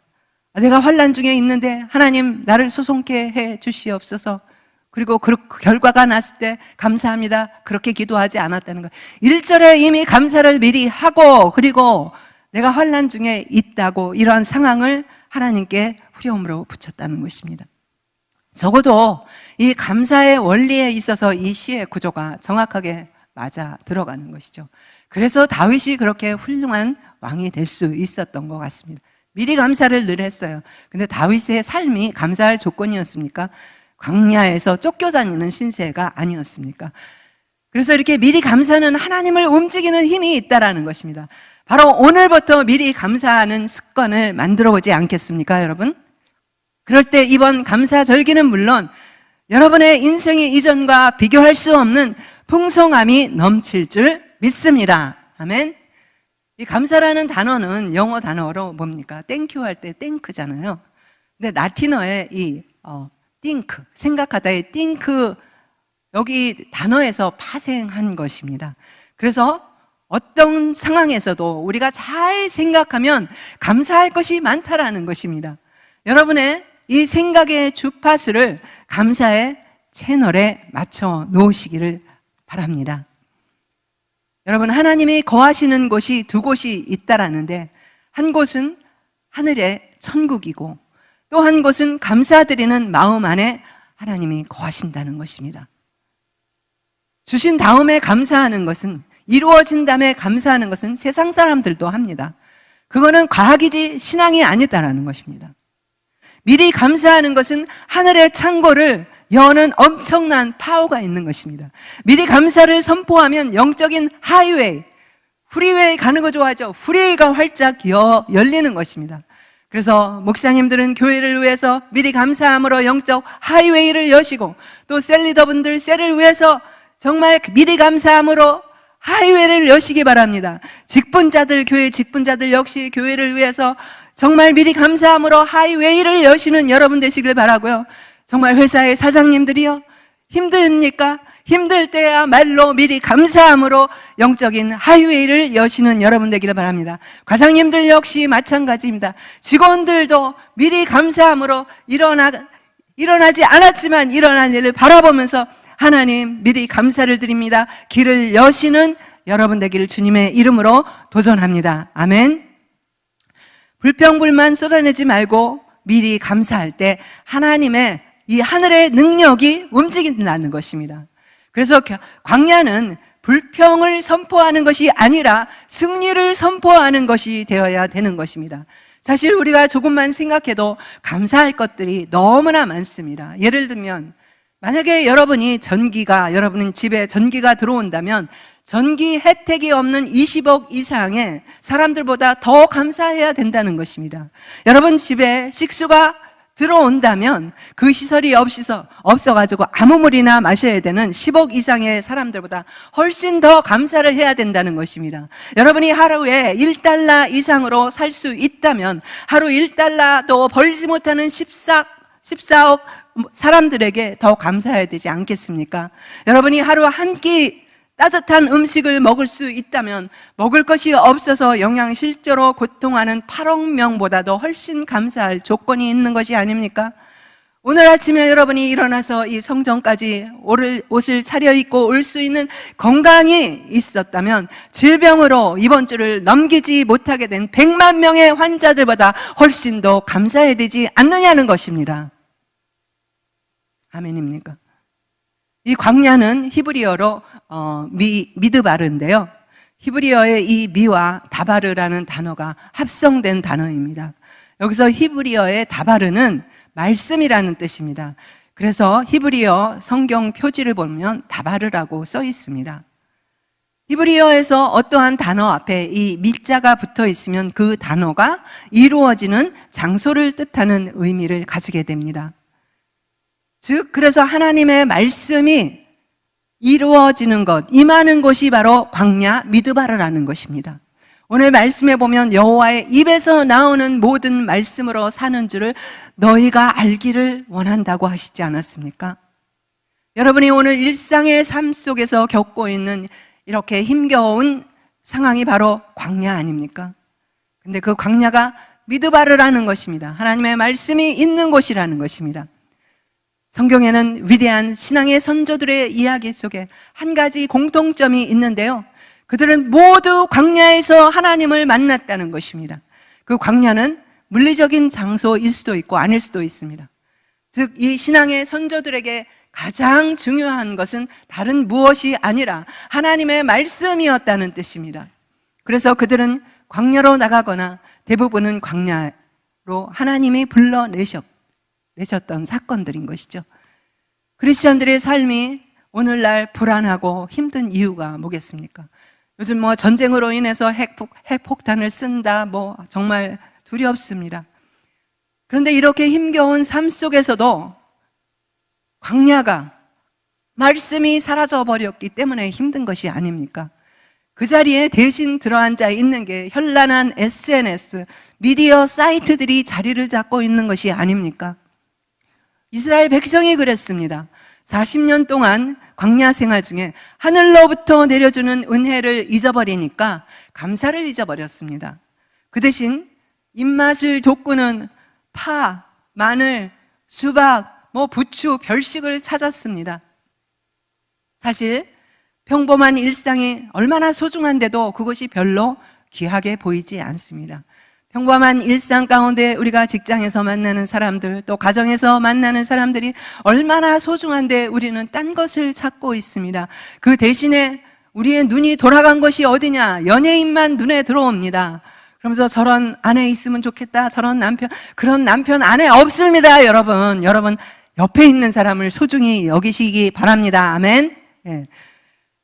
내가 환난 중에 있는데 하나님 나를 소송케 해 주시옵소서. 그리고 그 결과가 났을 때 감사합니다. 그렇게 기도하지 않았다는 거예요. 1절에 이미 감사를 미리 하고 그리고 내가 환난 중에 있다고 이러한 상황을 하나님께 후렴으로 붙였다는 것입니다. 적어도 이 감사의 원리에 있어서 이 시의 구조가 정확하게 맞아 들어가는 것이죠. 그래서 다윗이 그렇게 훌륭한 왕이 될 수 있었던 것 같습니다. 미리 감사를 늘 했어요. 근데 다윗의 삶이 감사할 조건이었습니까? 광야에서 쫓겨다니는 신세가 아니었습니까? 그래서 이렇게 미리 감사는 하나님을 움직이는 힘이 있다라는 것입니다. 바로 오늘부터 미리 감사하는 습관을 만들어 보지 않겠습니까, 여러분? 그럴 때 이번 감사 절기는 물론 여러분의 인생이 이전과 비교할 수 없는 풍성함이 넘칠 줄 믿습니다. 아멘. 이 감사라는 단어는 영어 단어로 뭡니까? 땡큐 할 때 땡크잖아요. 근데 라틴어의 이 think, 생각하다의 think, 여기 단어에서 파생한 것입니다. 그래서 어떤 상황에서도 우리가 잘 생각하면 감사할 것이 많다라는 것입니다. 여러분의 이 생각의 주파수를 감사의 채널에 맞춰 놓으시기를 바랍니다. 여러분, 하나님이 거하시는 곳이 두 곳이 있다라는데 한 곳은 하늘의 천국이고 또 한 곳은 감사드리는 마음 안에 하나님이 거하신다는 것입니다. 주신 다음에 감사하는 것은, 이루어진 다음에 감사하는 것은 세상 사람들도 합니다. 그거는 과학이지 신앙이 아니다라는 것입니다. 미리 감사하는 것은 하늘의 창고를 여는 엄청난 파워가 있는 것입니다. 미리 감사를 선포하면 영적인 하이웨이, 프리웨이 가는 거 좋아하죠? 프리웨이가 활짝 열리는 것입니다. 그래서 목사님들은 교회를 위해서 미리 감사함으로 영적 하이웨이를 여시고 또 셀리더분들 셀을 위해서 정말 미리 감사함으로 하이웨이를 여시기 바랍니다. 직분자들, 교회 직분자들 역시 교회를 위해서 정말 미리 감사함으로 하이웨이를 여시는 여러분 되시길 바라고요. 정말 회사의 사장님들이요, 힘듭니까? 힘들 때야말로 미리 감사함으로 영적인 하이웨이를 여시는 여러분 되기를 바랍니다. 과장님들 역시 마찬가지입니다. 직원들도 미리 감사함으로 일어나지 않았지만 일어난 일을 바라보면서 하나님 미리 감사를 드립니다. 길을 여시는 여러분 되기를 주님의 이름으로 도전합니다. 아멘. 불평불만 쏟아내지 말고 미리 감사할 때 하나님의 이 하늘의 능력이 움직인다는 것입니다. 그래서 광야는 불평을 선포하는 것이 아니라 승리를 선포하는 것이 되어야 되는 것입니다. 사실 우리가 조금만 생각해도 감사할 것들이 너무나 많습니다. 예를 들면 만약에 여러분 집에 전기가 들어온다면 전기 혜택이 없는 20억 이상의 사람들보다 더 감사해야 된다는 것입니다. 여러분 집에 식수가 들어온다면 그 시설이 없어가지고 아무 물이나 마셔야 되는 10억 이상의 사람들보다 훨씬 더 감사를 해야 된다는 것입니다. 여러분이 하루에 1달러 이상으로 살 수 있다면 하루 1달러도 벌지 못하는 14억 사람들에게 더 감사해야 되지 않겠습니까? 여러분이 하루 한 끼 따뜻한 음식을 먹을 수 있다면 먹을 것이 없어서 영양실조로 고통하는 8억 명보다도 훨씬 감사할 조건이 있는 것이 아닙니까? 오늘 아침에 여러분이 일어나서 이 성전까지 옷을 차려입고 올 수 있는 건강이 있었다면 질병으로 이번 주를 넘기지 못하게 된 100만 명의 환자들보다 훨씬 더 감사해야 되지 않느냐는 것입니다. 아멘입니까? 이 광야는 히브리어로 미드바르인데요. 히브리어의 이 미와 다바르라는 단어가 합성된 단어입니다. 여기서 히브리어의 다바르는 말씀이라는 뜻입니다. 그래서 히브리어 성경 표지를 보면 다바르라고 써 있습니다. 히브리어에서 어떠한 단어 앞에 이 미자가 붙어 있으면 그 단어가 이루어지는 장소를 뜻하는 의미를 가지게 됩니다. 즉, 그래서 하나님의 말씀이 이루어지는 것, 임하는 곳이 바로 광야 미드바르라는 것입니다. 오늘 말씀에 보면 여호와의 입에서 나오는 모든 말씀으로 사는 줄을 너희가 알기를 원한다고 하시지 않았습니까? 여러분이 오늘 일상의 삶 속에서 겪고 있는 이렇게 힘겨운 상황이 바로 광야 아닙니까? 근데 그 광야가 미드바르라는 것입니다. 하나님의 말씀이 있는 곳이라는 것입니다. 성경에는 위대한 신앙의 선조들의 이야기 속에 한 가지 공통점이 있는데요. 그들은 모두 광야에서 하나님을 만났다는 것입니다. 그 광야는 물리적인 장소일 수도 있고 아닐 수도 있습니다. 즉, 이 신앙의 선조들에게 가장 중요한 것은 다른 무엇이 아니라 하나님의 말씀이었다는 뜻입니다. 그래서 그들은 광야로 나가거나 대부분은 광야로 하나님이 불러내셨던 사건들인 것이죠. 크리스천들의 삶이 오늘날 불안하고 힘든 이유가 뭐겠습니까? 요즘 전쟁으로 인해서 핵폭탄을 쓴다, 정말 두렵습니다. 그런데 이렇게 힘겨운 삶 속에서도 광야가 말씀이 사라져 버렸기 때문에 힘든 것이 아닙니까? 그 자리에 대신 들어앉아 있는 게 현란한 SNS, 미디어 사이트들이 자리를 잡고 있는 것이 아닙니까? 이스라엘 백성이 그랬습니다. 40년 동안 광야 생활 중에 하늘로부터 내려주는 은혜를 잊어버리니까 감사를 잊어버렸습니다. 그 대신 입맛을 돋구는 파, 마늘, 수박, 부추, 별식을 찾았습니다. 사실 평범한 일상이 얼마나 소중한데도 그것이 별로 귀하게 보이지 않습니다. 평범한 일상 가운데 우리가 직장에서 만나는 사람들, 또 가정에서 만나는 사람들이 얼마나 소중한데 우리는 딴 것을 찾고 있습니다. 그 대신에 우리의 눈이 돌아간 것이 어디냐? 연예인만 눈에 들어옵니다. 그러면서 저런 아내 있으면 좋겠다, 저런 남편, 그런 남편 아내 없습니다. 여러분 옆에 있는 사람을 소중히 여기시기 바랍니다. 아멘. 예.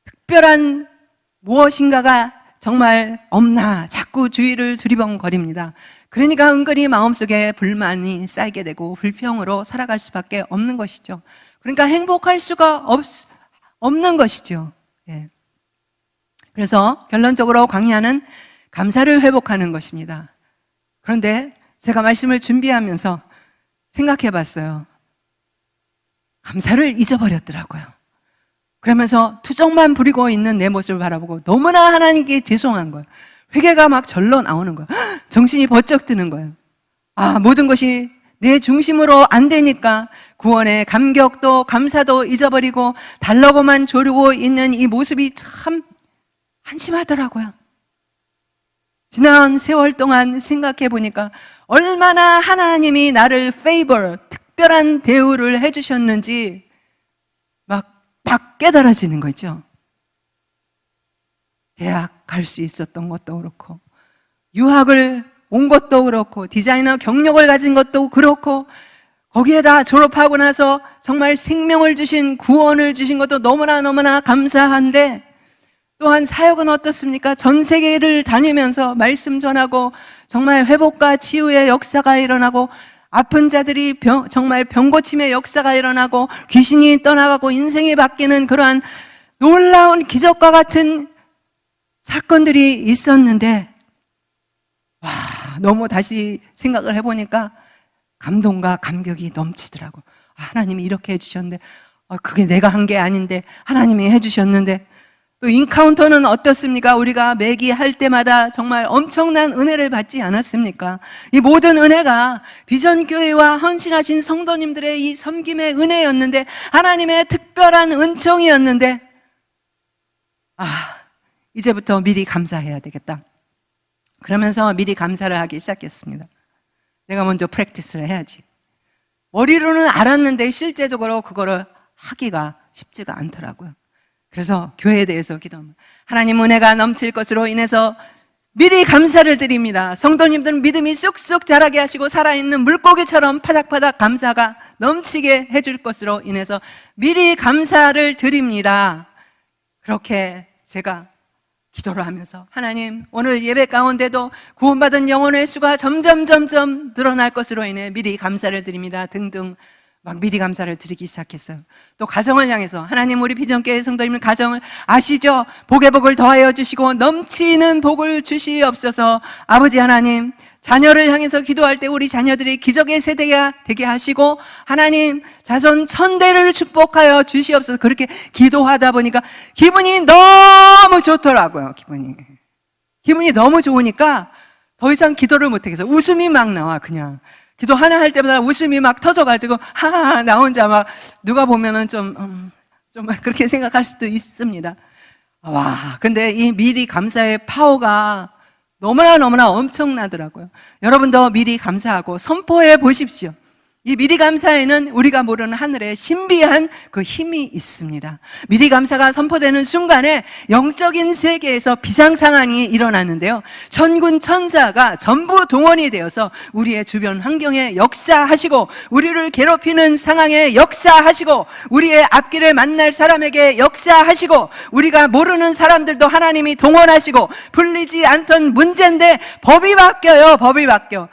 특별한 무엇인가가 정말 없나 자꾸 주위를 두리번거립니다. 그러니까 은근히 마음속에 불만이 쌓이게 되고 불평으로 살아갈 수밖에 없는 것이죠. 그러니까 행복할 수가 없는 것이죠. 예. 그래서 결론적으로 광야는 감사를 회복하는 것입니다. 그런데 제가 말씀을 준비하면서 생각해 봤어요. 감사를 잊어버렸더라고요. 그러면서 투정만 부리고 있는 내 모습을 바라보고 너무나 하나님께 죄송한 거예요. 회개가 막 절로 나오는 거예요. 정신이 번쩍 드는 거예요. 모든 것이 내 중심으로 안 되니까 구원의 감격도 감사도 잊어버리고 달라고만 조르고 있는 이 모습이 참 한심하더라고요. 지난 세월 동안 생각해 보니까 얼마나 하나님이 나를 특별한 대우를 해주셨는지 막 깨달아지는 거죠. 대학 갈 수 있었던 것도 그렇고, 유학을 온 것도 그렇고, 디자이너 경력을 가진 것도 그렇고, 거기에다 졸업하고 나서 정말 생명을 주신, 구원을 주신 것도 너무나 감사한데, 또한 사역은 어떻습니까? 전 세계를 다니면서 말씀 전하고 정말 회복과 치유의 역사가 일어나고, 아픈 자들이 정말 병고침의 역사가 일어나고, 귀신이 떠나가고 인생이 바뀌는 그러한 놀라운 기적과 같은 사건들이 있었는데, 와, 너무 다시 생각을 해보니까 감동과 감격이 넘치더라고. 하나님이 이렇게 해주셨는데, 그게 내가 한 게 아닌데 하나님이 해주셨는데. 또 인카운터는 어떻습니까? 우리가 매기할 때마다 정말 엄청난 은혜를 받지 않았습니까? 이 모든 은혜가 비전교회와 헌신하신 성도님들의 이 섬김의 은혜였는데, 하나님의 특별한 은총이었는데, 이제부터 미리 감사해야 되겠다. 그러면서 미리 감사를 하기 시작했습니다. 내가 먼저 프랙티스를 해야지. 머리로는 알았는데 실제적으로 그거를 하기가 쉽지가 않더라고요. 그래서 교회에 대해서 기도합니다. 하나님, 은혜가 넘칠 것으로 인해서 미리 감사를 드립니다. 성도님들은 믿음이 쑥쑥 자라게 하시고 살아있는 물고기처럼 파닥파닥 감사가 넘치게 해줄 것으로 인해서 미리 감사를 드립니다. 그렇게 제가 기도를 하면서, 하나님, 오늘 예배 가운데도 구원받은 영혼의 수가 점점 늘어날 것으로 인해 미리 감사를 드립니다. 등등 막 미리 감사를 드리기 시작했어요. 또 가정을 향해서, 하나님, 우리 비전교회 성도님은 가정을 아시죠? 복의 복을 더하여 주시고 넘치는 복을 주시옵소서. 아버지 하나님, 자녀를 향해서 기도할 때 우리 자녀들이 기적의 세대가 되게 하시고, 하나님, 자손 천대를 축복하여 주시옵소서. 그렇게 기도하다 보니까 기분이 너무 좋더라고요. 기분이 너무 좋으니까 더 이상 기도를 못하겠어요. 웃음이 막 나와. 그냥 기도 하나 할 때마다 웃음이 막 터져가지고 하하, 나 혼자 막 누가 보면은 좀 그렇게 생각할 수도 있습니다. 와, 근데 이 미리 감사의 파워가 너무나 엄청나더라고요. 여러분도 미리 감사하고 선포해 보십시오. 이 미리 감사에는 우리가 모르는 하늘의 신비한 그 힘이 있습니다. 미리 감사가 선포되는 순간에 영적인 세계에서 비상 상황이 일어나는데요, 천군 천사가 전부 동원이 되어서 우리의 주변 환경에 역사하시고, 우리를 괴롭히는 상황에 역사하시고, 우리의 앞길을 만날 사람에게 역사하시고, 우리가 모르는 사람들도 하나님이 동원하시고, 풀리지 않던 문제인데 법이 바뀌어요. 법이 바뀌어.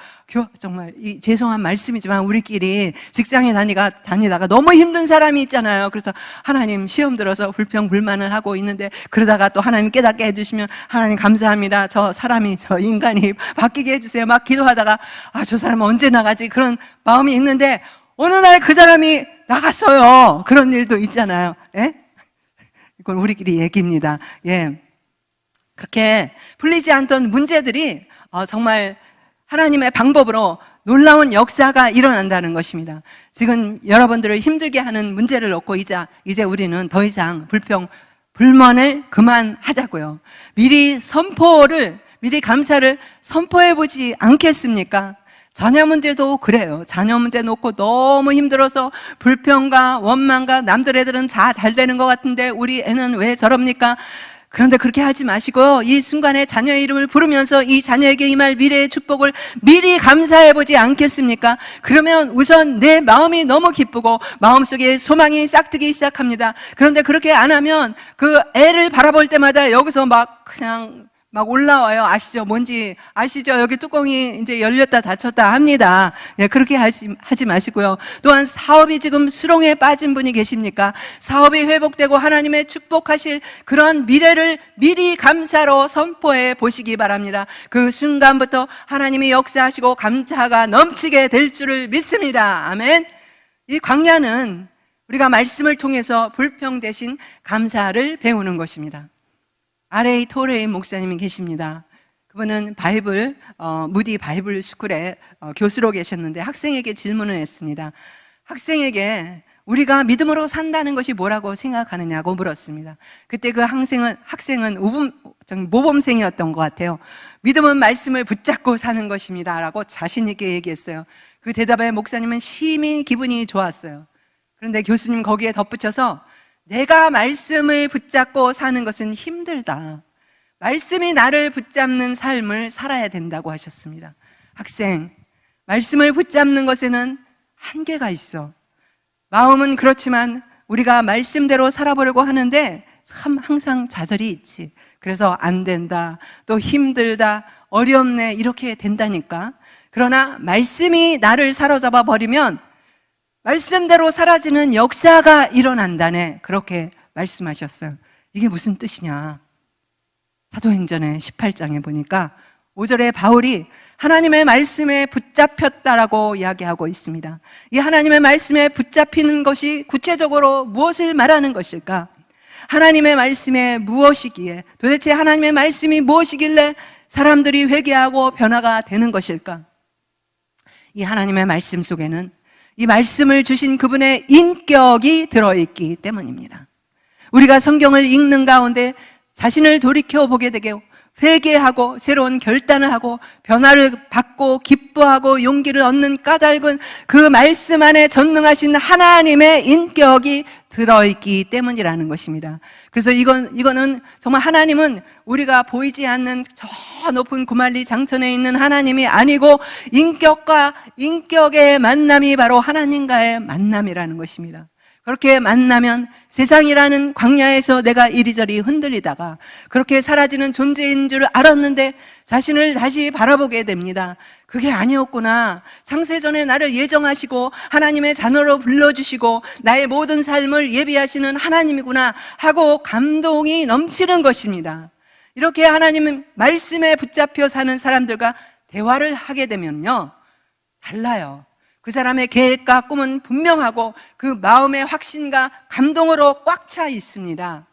정말 죄송한 말씀이지만 우리끼리 직장에 다니다가 너무 힘든 사람이 있잖아요. 그래서 하나님, 시험 들어서 불평불만을 하고 있는데, 그러다가 또 하나님 깨닫게 해주시면, 하나님 감사합니다, 저 인간이 바뀌게 해주세요. 막 기도하다가 저 사람 언제 나가지, 그런 마음이 있는데 어느 날 그 사람이 나갔어요. 그런 일도 있잖아요. 예? 이건 우리끼리 얘기입니다. 예. 그렇게 풀리지 않던 문제들이 정말 하나님의 방법으로 놀라운 역사가 일어난다는 것입니다. 지금 여러분들을 힘들게 하는 문제를 놓고 이제 우리는 더 이상 불만을 그만하자고요. 미리 감사를 선포해 보지 않겠습니까? 자녀 문제도 그래요. 자녀 문제 놓고 너무 힘들어서 불평과 원망과, 남들 애들은 다 잘 되는 것 같은데 우리 애는 왜 저럽니까? 그런데 그렇게 하지 마시고요, 이 순간에 자녀의 이름을 부르면서 이 자녀에게 임할 미래의 축복을 미리 감사해 보지 않겠습니까? 그러면 우선 내 마음이 너무 기쁘고 마음속에 소망이 싹트기 시작합니다. 그런데 그렇게 안 하면 그 애를 바라볼 때마다 여기서 그냥 올라와요. 아시죠? 뭔지 아시죠? 여기 뚜껑이 이제 열렸다 닫혔다 합니다. 네, 그렇게 하지 마시고요. 또한 사업이 지금 수렁에 빠진 분이 계십니까? 사업이 회복되고 하나님의 축복하실 그런 미래를 미리 감사로 선포해 보시기 바랍니다. 그 순간부터 하나님이 역사하시고 감사가 넘치게 될 줄을 믿습니다. 아멘. 이 광야는 우리가 말씀을 통해서 불평 대신 감사를 배우는 것입니다. R.A. 토레인 목사님이 계십니다. 그분은 무디 바이블 스쿨의 교수로 계셨는데 학생에게 질문을 했습니다. 학생에게 우리가 믿음으로 산다는 것이 뭐라고 생각하느냐고 물었습니다. 그때 그 학생은 모범생이었던 것 같아요. 믿음은 말씀을 붙잡고 사는 것입니다 라고 자신 있게 얘기했어요. 그 대답에 목사님은 심히 기분이 좋았어요. 그런데 교수님 거기에 덧붙여서, 내가 말씀을 붙잡고 사는 것은 힘들다. 말씀이 나를 붙잡는 삶을 살아야 된다고 하셨습니다. 학생, 말씀을 붙잡는 것에는 한계가 있어. 마음은 그렇지만 우리가 말씀대로 살아보려고 하는데 참 항상 좌절이 있지. 그래서 안 된다, 또 힘들다, 어렵네, 이렇게 된다니까. 그러나 말씀이 나를 사로잡아 버리면 말씀대로 사라지는 역사가 일어난다네, 그렇게 말씀하셨어요. 이게 무슨 뜻이냐? 사도행전의 18장에 보니까 5절에 바울이 하나님의 말씀에 붙잡혔다라고 이야기하고 있습니다. 이 하나님의 말씀에 붙잡히는 것이 구체적으로 무엇을 말하는 것일까? 하나님의 말씀에 무엇이기에, 도대체 하나님의 말씀이 무엇이길래 사람들이 회개하고 변화가 되는 것일까? 이 하나님의 말씀 속에는 이 말씀을 주신 그분의 인격이 들어있기 때문입니다. 우리가 성경을 읽는 가운데 자신을 돌이켜보게 되고 회개하고 새로운 결단을 하고 변화를 받고 기뻐하고 용기를 얻는 까닭은 그 말씀 안에 전능하신 하나님의 인격이 들어있기 때문이라는 것입니다. 그래서 이거는 정말 하나님은 우리가 보이지 않는 저 높은 구말리 장천에 있는 하나님이 아니고 인격과 인격의 만남이 바로 하나님과의 만남이라는 것입니다. 그렇게 만나면 세상이라는 광야에서 내가 이리저리 흔들리다가 그렇게 사라지는 존재인 줄 알았는데 자신을 다시 바라보게 됩니다. 그게 아니었구나. 창세전에 나를 예정하시고 하나님의 자녀로 불러주시고 나의 모든 삶을 예비하시는 하나님이구나 하고 감동이 넘치는 것입니다. 이렇게 하나님 말씀에 붙잡혀 사는 사람들과 대화를 하게 되면요, 달라요. 그 사람의 계획과 꿈은 분명하고 그 마음의 확신과 감동으로 꽉 차 있습니다.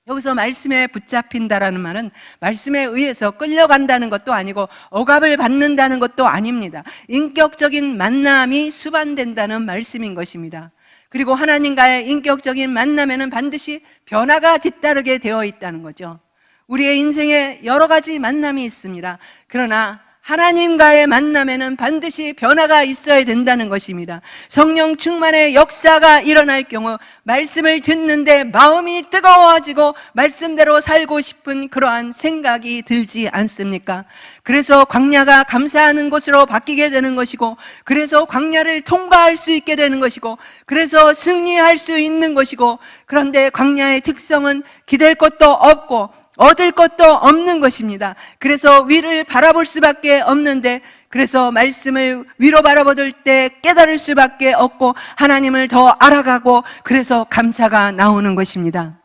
여기서 말씀에 붙잡힌다라는 말은 말씀에 의해서 끌려간다는 것도 아니고 억압을 받는다는 것도 아닙니다. 인격적인 만남이 수반된다는 말씀인 것입니다. 그리고 하나님과의 인격적인 만남에는 반드시 변화가 뒤따르게 되어 있다는 거죠. 우리의 인생에 여러 가지 만남이 있습니다. 그러나 하나님과의 만남에는 반드시 변화가 있어야 된다는 것입니다. 성령 충만의 역사가 일어날 경우 말씀을 듣는데 마음이 뜨거워지고 말씀대로 살고 싶은 그러한 생각이 들지 않습니까? 그래서 광야가 감사하는 곳으로 바뀌게 되는 것이고, 그래서 광야를 통과할 수 있게 되는 것이고, 그래서 승리할 수 있는 것이고, 그런데 광야의 특성은 기댈 것도 없고 얻을 것도 없는 것입니다. 그래서 위를 바라볼 수밖에 없는데, 그래서 말씀을 위로 바라볼 때 깨달을 수밖에 없고 하나님을 더 알아가고, 그래서 감사가 나오는 것입니다.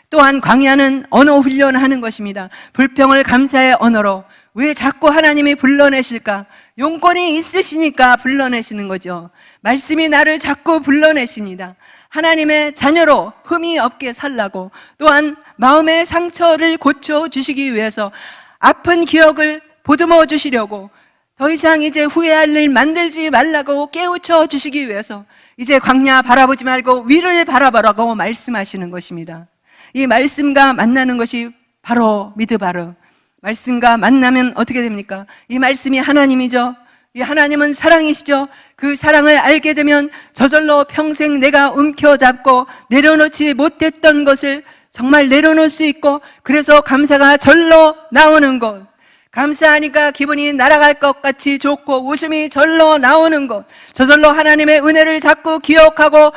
또한 광야는 언어 훈련하는 것입니다. 불평을 감사의 언어로. 왜 자꾸 하나님이 불러내실까? 용건이 있으시니까 불러내시는 거죠. 말씀이 나를 자꾸 불러내십니다. 하나님의 자녀로 흠이 없게 살라고, 또한 마음의 상처를 고쳐주시기 위해서 아픈 기억을 보듬어 주시려고, 더 이상 이제 후회할 일 만들지 말라고 깨우쳐 주시기 위해서 이제 광야 바라보지 말고 위를 바라보라고 말씀하시는 것입니다. 이 말씀과 만나는 것이 바로 미드바르. 말씀과 만나면 어떻게 됩니까? 이 말씀이 하나님이죠. 이 하나님은 사랑이시죠. 그 사랑을 알게 되면 저절로 평생 내가 움켜잡고 내려놓지 못했던 것을 정말 내려놓을 수 있고, 그래서 감사가 절로 나오는 것, 감사하니까 기분이 날아갈 것 같이 좋고 웃음이 절로 나오는 것, 저절로 하나님의 은혜를 자꾸 기억하고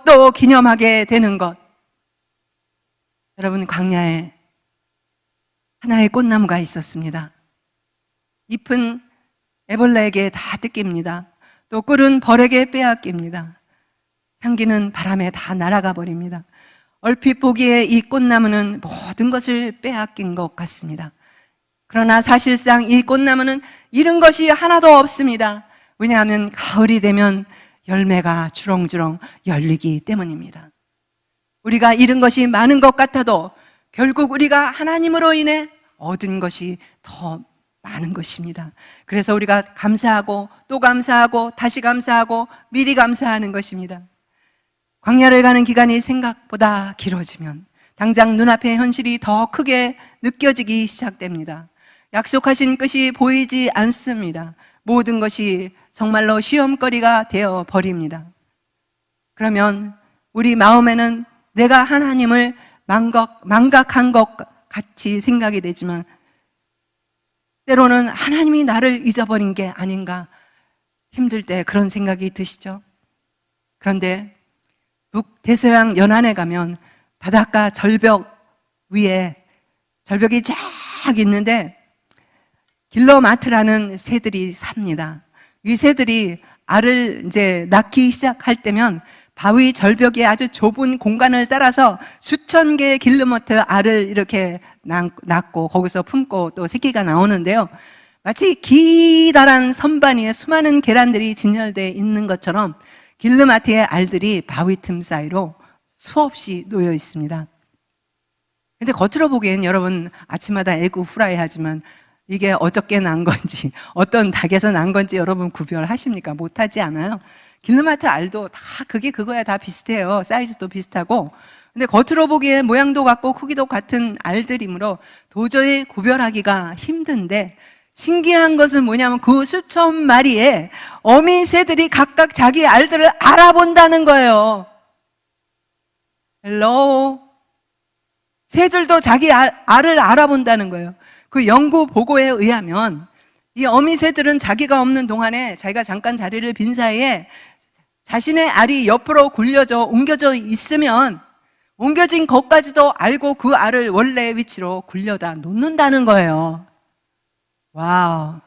또 기념하게 되는 것. 여러분, 광야에 하나의 꽃나무가 있었습니다. 잎은 애벌레에게 다 뜯깁니다. 또 꿀은 벌에게 빼앗깁니다. 향기는 바람에 다 날아가 버립니다. 얼핏 보기에 이 꽃나무는 모든 것을 빼앗긴 것 같습니다. 그러나 사실상 이 꽃나무는 잃은 것이 하나도 없습니다. 왜냐하면 가을이 되면 열매가 주렁주렁 열리기 때문입니다. 우리가 잃은 것이 많은 것 같아도 결국 우리가 하나님으로 인해 얻은 것이 더 많은 것입니다. 그래서 우리가 감사하고 또 감사하고 다시 감사하고 미리 감사하는 것입니다. 광야를 가는 기간이 생각보다 길어지면 당장 눈앞의 현실이 더 크게 느껴지기 시작됩니다. 약속하신 끝이 보이지 않습니다. 모든 것이 정말로 시험거리가 되어 버립니다. 그러면 우리 마음에는 내가 하나님을 망각한 것 같이 생각이 되지만 때로는 하나님이 나를 잊어버린 게 아닌가, 힘들 때 그런 생각이 드시죠? 그런데 북대서양 연안에 가면 바닷가 절벽 위에 절벽이 쫙 있는데 길러마트라는 새들이 삽니다. 이 새들이 알을 이제 낳기 시작할 때면 바위 절벽의 아주 좁은 공간을 따라서 수천 개의 길러마트 알을 이렇게 낳고 거기서 품고 또 새끼가 나오는데요. 마치 기다란 선반 위에 수많은 계란들이 진열되어 있는 것처럼 길르마트의 알들이 바위 틈 사이로 수없이 놓여 있습니다. 근데 겉으로 보기엔 여러분 아침마다 에그 후라이 하지만 이게 어저께 난 건지 어떤 닭에서 난 건지 여러분 구별하십니까? 못하지 않아요? 길르마트 알도 다 그게 그거야, 다 비슷해요. 사이즈도 비슷하고. 근데 겉으로 보기엔 모양도 같고 크기도 같은 알들이므로 도저히 구별하기가 힘든데, 신기한 것은 뭐냐면 그 수천 마리의 어미 새들이 각각 자기 알들을 알아본다는 거예요. 헬로. 새들도 자기 알을 알아본다는 거예요. 그 연구 보고에 의하면 이 어미 새들은 자기가 없는 동안에, 자기가 잠깐 자리를 빈 사이에 자신의 알이 옆으로 옮겨져 있으면 옮겨진 것까지도 알고 그 알을 원래 위치로 굴려다 놓는다는 거예요. 와우.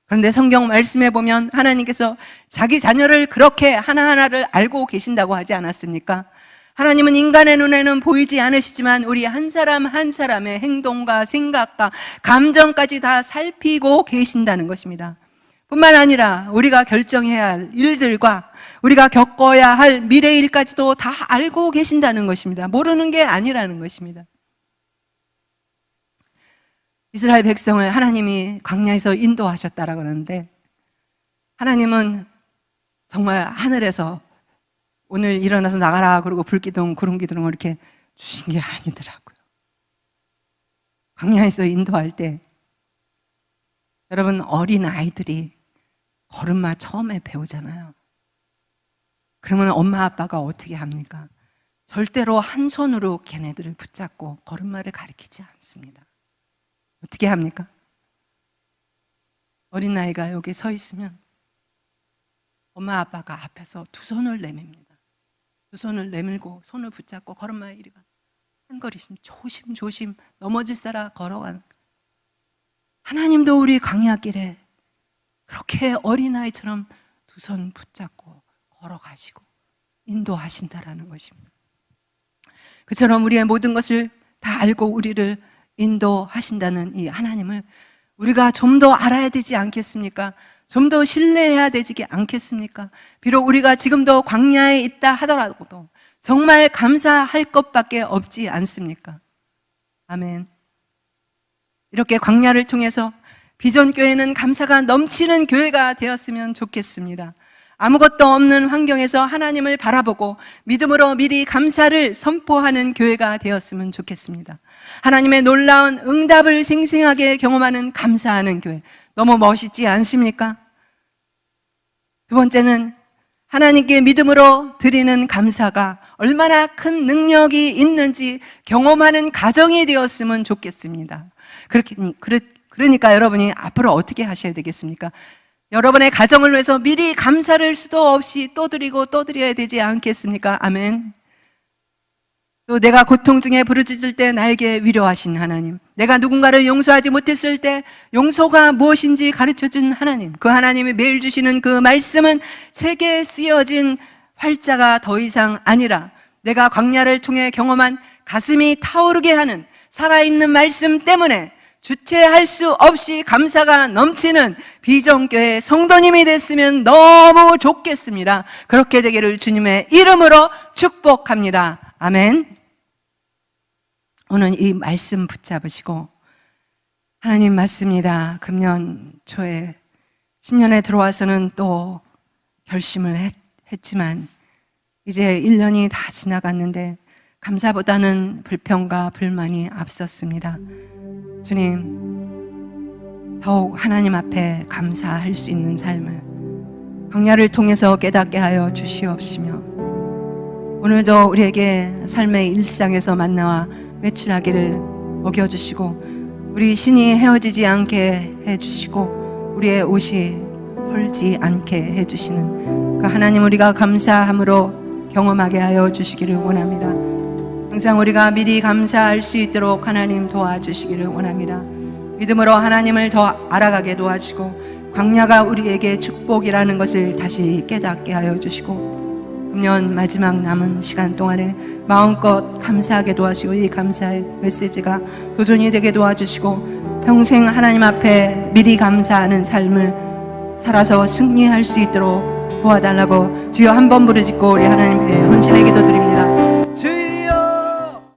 그런데 성경 말씀에 보면 하나님께서 자기 자녀를 그렇게 하나하나를 알고 계신다고 하지 않았습니까? 하나님은 인간의 눈에는 보이지 않으시지만 우리 한 사람 한 사람의 행동과 생각과 감정까지 다 살피고 계신다는 것입니다. 뿐만 아니라 우리가 결정해야 할 일들과 우리가 겪어야 할 미래 일까지도 다 알고 계신다는 것입니다. 모르는 게 아니라는 것입니다. 이스라엘 백성을 하나님이 광야에서 인도하셨다라 그러는데, 하나님은 정말 하늘에서 오늘 일어나서 나가라 그러고 불기둥 구름기둥을 이렇게 주신 게 아니더라고요. 광야에서 인도할 때 여러분, 어린 아이들이 걸음마 처음에 배우잖아요. 그러면 엄마 아빠가 어떻게 합니까? 절대로 한 손으로 걔네들을 붙잡고 걸음마를 가리키지 않습니다. 어떻게 합니까? 어린아이가 여기 서 있으면 엄마 아빠가 앞에서 두 손을 내밉니다. 두 손을 내밀고 손을 붙잡고 걸음마에 이리 가. 한 걸음 조심조심 넘어질 사람 걸어가는. 하나님도 우리 광야길에 그렇게 어린아이처럼 두 손 붙잡고 걸어가시고 인도하신다라는 것입니다. 그처럼 우리의 모든 것을 다 알고 우리를 인도하신다는 이 하나님을 우리가 좀 더 알아야 되지 않겠습니까? 좀 더 신뢰해야 되지 않겠습니까? 비록 우리가 지금도 광야에 있다 하더라도 정말 감사할 것밖에 없지 않습니까? 아멘. 이렇게 광야를 통해서 비전교회는 감사가 넘치는 교회가 되었으면 좋겠습니다. 아무것도 없는 환경에서 하나님을 바라보고 믿음으로 미리 감사를 선포하는 교회가 되었으면 좋겠습니다. 하나님의 놀라운 응답을 생생하게 경험하는 감사하는 교회. 너무 멋있지 않습니까? 두 번째는 하나님께 믿음으로 드리는 감사가 얼마나 큰 능력이 있는지 경험하는 가정이 되었으면 좋겠습니다. 그러니까 여러분이 앞으로 어떻게 하셔야 되겠습니까? 여러분의 가정을 위해서 미리 감사를 수도 없이 또 드리고 또 드려야 되지 않겠습니까? 아멘. 또 내가 고통 중에 부르짖을 때 나에게 위로하신 하나님, 내가 누군가를 용서하지 못했을 때 용서가 무엇인지 가르쳐준 하나님, 그 하나님이 매일 주시는 그 말씀은 책에 쓰여진 활자가 더 이상 아니라 내가 광야를 통해 경험한 가슴이 타오르게 하는 살아있는 말씀 때문에 주체할 수 없이 감사가 넘치는 비전교회 성도님이 됐으면 너무 좋겠습니다. 그렇게 되기를 주님의 이름으로 축복합니다. 아멘. 오늘 이 말씀 붙잡으시고, 하나님 맞습니다. 금년 초에 신년에 들어와서는 또 결심을 했지만 이제 1년이 다 지나갔는데 감사보다는 불평과 불만이 앞섰습니다. 주님, 더욱 하나님 앞에 감사할 수 있는 삶을 광야를 통해서 깨닫게 하여 주시옵시며, 오늘도 우리에게 삶의 일상에서 만나와 매출하기를 먹여주시고 우리 신이 헤어지지 않게 해주시고 우리의 옷이 헐지 않게 해주시는 그 하나님 우리가 감사함으로 경험하게 하여 주시기를 원합니다. 항상 우리가 미리 감사할 수 있도록 하나님 도와주시기를 원합니다. 믿음으로 하나님을 더 알아가게 도와주시고 광야가 우리에게 축복이라는 것을 다시 깨닫게 하여 주시고 금년 마지막 남은 시간 동안에 마음껏 감사하게 도와주시고 이 감사의 메시지가 도전이 되게 도와주시고 평생 하나님 앞에 미리 감사하는 삶을 살아서 승리할 수 있도록 도와달라고 주여 한 번 부르짖고 우리 하나님께 헌신의 기도 드립니다.